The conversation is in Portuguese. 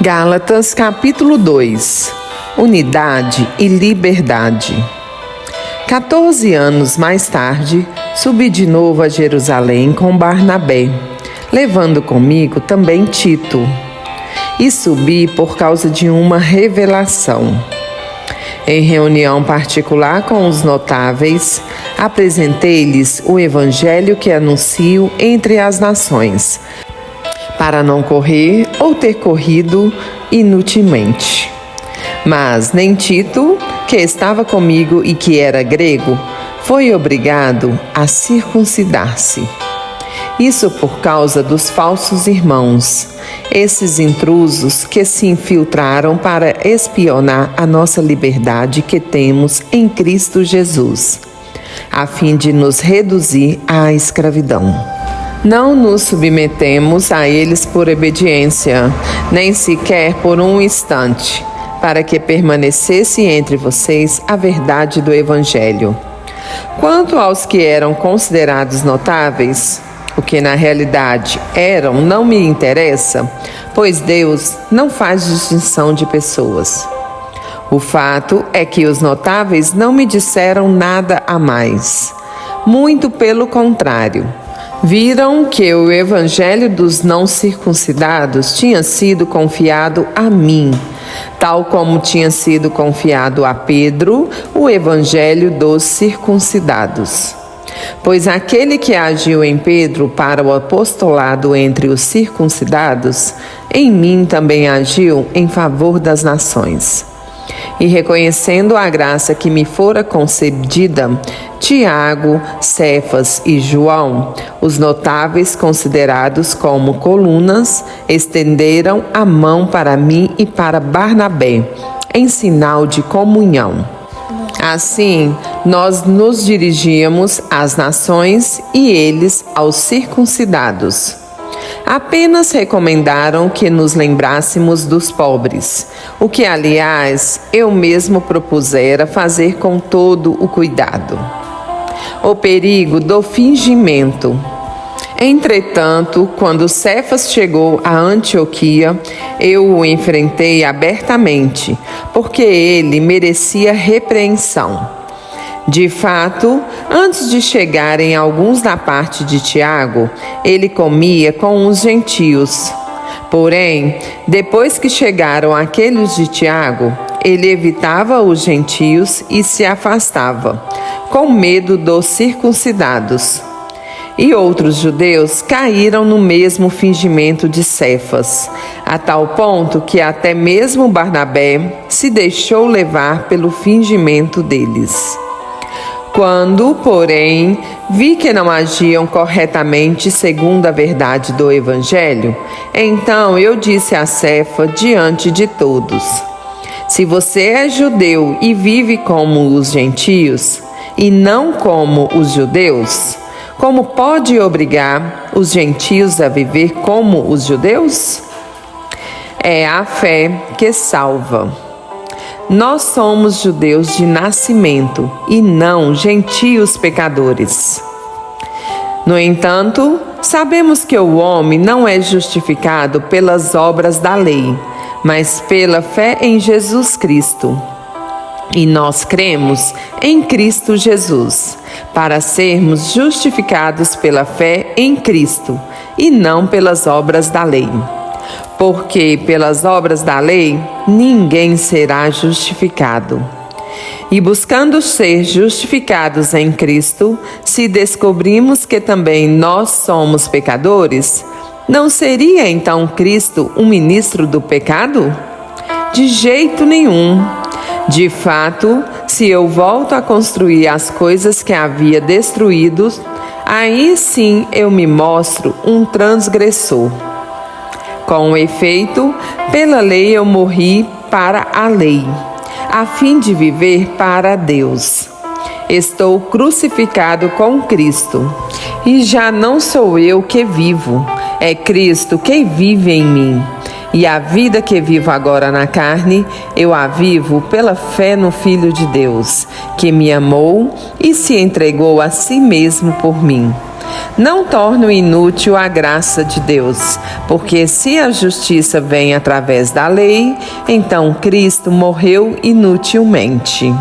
Gálatas capítulo 2. Unidade e liberdade. 14 anos mais tarde, subi de novo a Jerusalém com Barnabé, levando comigo também Tito. E subi por causa de uma revelação. Em reunião particular com os notáveis, apresentei-lhes o evangelho que anuncio entre as nações, para não correr ou ter corrido inutilmente. Mas nem Tito, que estava comigo e que era grego, foi obrigado a circuncidar-se. Isso por causa dos falsos irmãos, esses intrusos que se infiltraram para espionar a nossa liberdade que temos em Cristo Jesus, a fim de nos reduzir à escravidão. Não nos submetemos a eles por obediência, nem sequer por um instante, para que permanecesse entre vocês a verdade do Evangelho. Quanto aos que eram considerados notáveis, o que na realidade eram não me interessa, pois Deus não faz distinção de pessoas. O fato é que os notáveis não me disseram nada a mais. Muito pelo contrário. Viram que o evangelho dos não circuncidados tinha sido confiado a mim, tal como tinha sido confiado a Pedro o evangelho dos circuncidados. Pois aquele que agiu em Pedro para o apostolado entre os circuncidados, em mim também agiu em favor das nações. E reconhecendo a graça que me fora concedida, Tiago, Cefas e João, os notáveis considerados como colunas, estenderam a mão para mim e para Barnabé, em sinal de comunhão. Assim, nós nos dirigíamos às nações e eles aos circuncidados. Apenas recomendaram que nos lembrássemos dos pobres, o que, aliás, eu mesmo propusera fazer com todo o cuidado. O perigo do fingimento. Entretanto, quando Cefas chegou a Antioquia, eu o enfrentei abertamente, porque ele merecia repreensão. De fato, antes de chegarem alguns da parte de Tiago, ele comia com os gentios. Porém, depois que chegaram aqueles de Tiago, ele evitava os gentios e se afastava, com medo dos circuncidados. E outros judeus caíram no mesmo fingimento de Cefas, a tal ponto que até mesmo Barnabé se deixou levar pelo fingimento deles. Quando, porém, vi que não agiam corretamente segundo a verdade do Evangelho, então eu disse a Cefa diante de todos: se você é judeu e vive como os gentios, e não como os judeus, como pode obrigar os gentios a viver como os judeus? É a fé que salva. Nós somos judeus de nascimento e não gentios pecadores. No entanto, sabemos que o homem não é justificado pelas obras da lei, mas pela fé em Jesus Cristo. E nós cremos em Cristo Jesus, para sermos justificados pela fé em Cristo e não pelas obras da lei. Porque pelas obras da lei ninguém será justificado. E buscando ser justificados em Cristo, se descobrimos que também nós somos pecadores, não seria então Cristo um ministro do pecado? De jeito nenhum. De fato, se eu volto a construir as coisas que havia destruído, aí sim eu me mostro um transgressor. Com efeito, pela lei eu morri para a lei, a fim de viver para Deus. Estou crucificado com Cristo, e já não sou eu que vivo, é Cristo que vive em mim. E a vida que vivo agora na carne, eu a vivo pela fé no Filho de Deus, que me amou e se entregou a si mesmo por mim. Não torno inútil a graça de Deus, porque se a justiça vem através da lei, então Cristo morreu inutilmente.